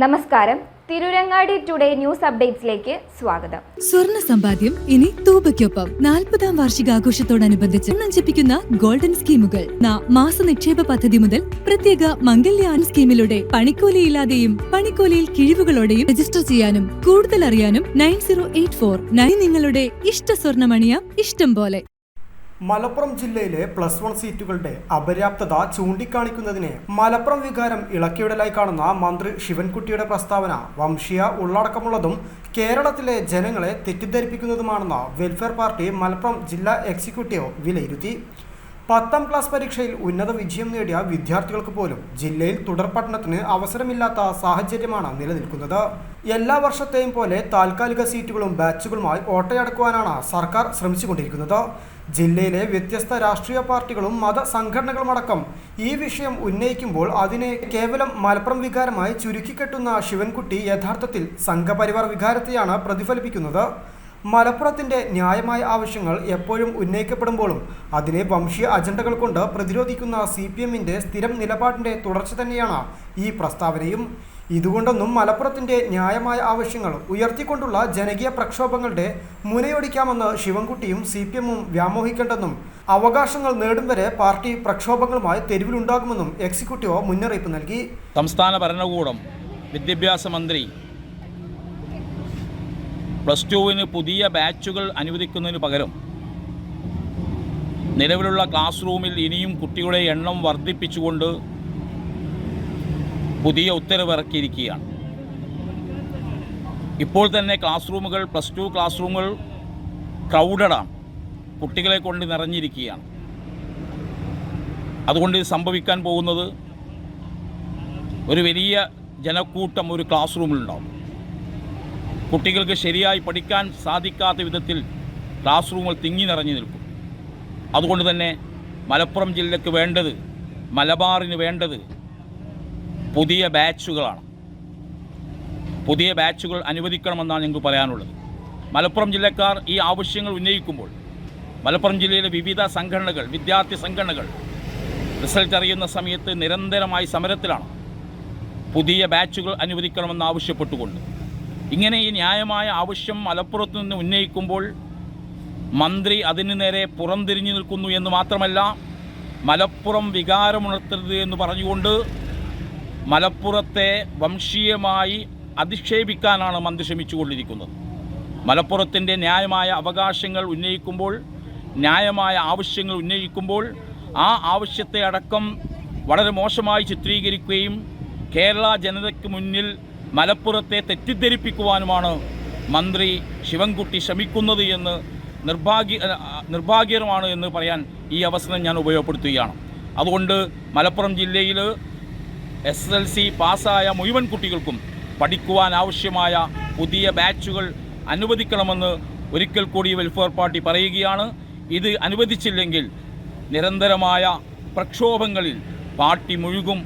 നമസ്കാരം. Tirurangadi today news അപ്ഡേറ്റ്സിലേക്ക് സ്വാഗതം. സ്വർണ്ണ സമ്പാദ്യം ഇനി തൂബയ്ക്കൊപ്പം 40-ാം വാർഷികാഘോഷത്തോടനുബന്ധിച്ച് നഞ്ചിപ്പിക്കുന്ന ഗോൾഡൻ സ്കീമുകൾ. മാസ നിക്ഷേപ പദ്ധതി മുതൽ പ്രത്യേക മംഗല്യാൻ സ്കീമിലൂടെ പണിക്കൂലിയില്ലാതെയും പണിക്കൂലിയിൽ കിഴിവുകളോടെയും രജിസ്റ്റർ ചെയ്യാനും കൂടുതൽ അറിയാനും 9084 നിങ്ങളുടെ ഇഷ്ട സ്വർണ്ണമണിയാം ഇഷ്ടം പോലെ. മലപ്പുറം ജില്ലയിലെ +1 സീറ്റുകളുടെ അപര്യാപ്തത ചൂണ്ടിക്കാണിക്കുന്നതിന് മലപ്പുറം വികാരം ഇളക്കിവിടലായി കാണുന്ന മന്ത്രി ശിവൻകുട്ടിയുടെ പ്രസ്താവന വംശീയ ഉള്ളടക്കമുള്ളതും കേരളത്തിലെ ജനങ്ങളെ തെറ്റിദ്ധരിപ്പിക്കുന്നതുമാണെന്ന് വെൽഫെയർ പാർട്ടി മലപ്പുറം ജില്ലാ എക്സിക്യൂട്ടീവ് വിലയിരുത്തി. 10ാം ക്ലാസ് പരീക്ഷയിൽ ഉന്നത വിജയം നേടിയ വിദ്യാർത്ഥികൾക്ക് പോലും ജില്ലയിൽ തുടർ പഠനത്തിന് അവസരമില്ലാത്ത സാഹചര്യമാണ് നിലനിൽക്കുന്നത്. എല്ലാ വർഷത്തെയും പോലെ താൽക്കാലിക സീറ്റുകളും ബാച്ചുകളുമായി ഓട്ടയടക്കുവാനാണ് സർക്കാർ ശ്രമിച്ചുകൊണ്ടിരിക്കുന്നത്. ജില്ലയിലെ വ്യത്യസ്ത രാഷ്ട്രീയ പാർട്ടികളും മതസംഘടനകളുമടക്കം ഈ വിഷയം ഉന്നയിക്കുമ്പോൾ അതിനെ കേവലം മലപ്പുറം വികാരമായി ചുരുക്കിക്കെട്ടുന്ന ശിവൻകുട്ടി യഥാർത്ഥത്തിൽ സംഘപരിവാർ വികാരത്തെയാണ് പ്രതിഫലിപ്പിക്കുന്നത്. മലപ്പുറത്തിൻ്റെ ന്യായമായ ആവശ്യങ്ങൾ എപ്പോഴും ഉന്നയിക്കപ്പെടുമ്പോഴും അതിനെ വംശീയ അജണ്ടകൾ കൊണ്ട് പ്രതിരോധിക്കുന്ന CPMന്റെ സ്ഥിരം നിലപാടിൻ്റെ തുടർച്ച തന്നെയാണ് ഈ പ്രസ്താവനയും. ഇതുകൊണ്ടൊന്നും മലപ്പുറത്തിൻ്റെ ന്യായമായ ആവശ്യങ്ങൾ ഉയർത്തിക്കൊണ്ടുള്ള ജനകീയ പ്രക്ഷോഭങ്ങളുടെ മുനയൊടിക്കാമെന്ന് ശിവൻകുട്ടിയും CPMും വ്യാമോഹിക്കേണ്ടെന്നും അവകാശങ്ങൾ നേടും വരെ പാർട്ടി പ്രക്ഷോഭങ്ങളുമായി തെരുവിലുണ്ടാകുമെന്നും എക്സിക്യൂട്ടീവ് മുന്നറിയിപ്പ് നൽകി. സംസ്ഥാന ഭരണകൂടം വിദ്യാഭ്യാസ മന്ത്രി +2 പുതിയ ബാച്ചുകൾ അനുവദിക്കുന്നതിന് പകരം നിലവിലുള്ള ക്ലാസ് റൂമിൽ ഇനിയും കുട്ടികളുടെ എണ്ണം വർദ്ധിപ്പിച്ചുകൊണ്ട് പുതിയ ഉത്തരവ് ഇറക്കിയിരിക്കുകയാണ്. ഇപ്പോൾ തന്നെ ക്ലാസ് റൂമുകൾ +2 ക്ലാസ് റൂമുകൾ ക്രൗഡഡാണ്, കുട്ടികളെ കൊണ്ട് നിറഞ്ഞിരിക്കുകയാണ്. അതുകൊണ്ട് സംഭവിക്കാൻ പോകുന്നത് ഒരു വലിയ ജനക്കൂട്ടം ഒരു ക്ലാസ് റൂമിലുണ്ടാവും. കുട്ടികൾക്ക് ശരിയായി പഠിക്കാൻ സാധിക്കാത്ത വിധത്തിൽ ക്ലാസ് റൂമുകൾ തിങ്ങി നിറഞ്ഞു നിൽക്കും. അതുകൊണ്ട് തന്നെ മലപ്പുറം ജില്ലയ്ക്ക് വേണ്ടത്, മലബാറിന് വേണ്ടത് പുതിയ ബാച്ചുകളാണ്. പുതിയ ബാച്ചുകൾ അനുവദിക്കണമെന്നാണ് ഞങ്ങൾക്ക് പറയാനുള്ളത്. മലപ്പുറം ജില്ലക്കാർ ഈ ആവശ്യങ്ങൾ ഉന്നയിക്കുമ്പോൾ മലപ്പുറം ജില്ലയിലെ വിവിധ സംഘടനകൾ, വിദ്യാർത്ഥി സംഘടനകൾ റിസൾട്ട് അറിയുന്ന സമയത്ത് നിരന്തരമായി സമരത്തിലാണ്. പുതിയ ബാച്ചുകൾ അനുവദിക്കണമെന്ന് ആവശ്യപ്പെട്ടുകൊണ്ട് ഇങ്ങനെ ഈ ന്യായമായ ആവശ്യം മലപ്പുറത്ത് നിന്ന് ഉന്നയിക്കുമ്പോൾ മന്ത്രി അതിന് നേരെ പുറംതിരിഞ്ഞു നിൽക്കുന്നു എന്ന് മാത്രമല്ല, മലപ്പുറം വികാരമുണർത്തരുത് എന്ന് പറഞ്ഞുകൊണ്ട് മലപ്പുറത്തെ വംശീയമായി അധിക്ഷേപിക്കാനാണ് മന്ത്രി ശ്രമിച്ചുകൊണ്ടിരിക്കുന്നത്. മലപ്പുറത്തിൻ്റെ ന്യായമായ അവകാശങ്ങൾ ഉന്നയിക്കുമ്പോൾ, ന്യായമായ ആവശ്യങ്ങൾ ഉന്നയിക്കുമ്പോൾ ആ ആവശ്യത്തെ അടക്കം വളരെ മോശമായി ചിത്രീകരിക്കുകയും കേരള ജനതയ്ക്ക് മുന്നിൽ മലപ്പുറത്തെ തെറ്റിദ്ധരിപ്പിക്കുവാനുമാണ് മന്ത്രി ശിവൻകുട്ടി ശ്രമിക്കുന്നത് എന്ന് നിർഭാഗ്യകരമാണ് എന്ന് പറയാൻ ഈ അവസരം ഞാൻ ഉപയോഗപ്പെടുത്തുകയാണ്. അതുകൊണ്ട് മലപ്പുറം ജില്ലയിൽ SSLC പാസ്സായ മുഴുവൻ കുട്ടികൾക്കും പഠിക്കുവാൻ ആവശ്യമായ പുതിയ ബാച്ചുകൾ അനുവദിക്കണമെന്ന് ഒരിക്കൽ കൂടി വെൽഫെയർ പാർട്ടി പറയുകയാണ്. ഇത് അനുവദിച്ചില്ലെങ്കിൽ നിരന്തരമായ പ്രക്ഷോഭങ്ങളിൽ പാർട്ടി മുഴുകും.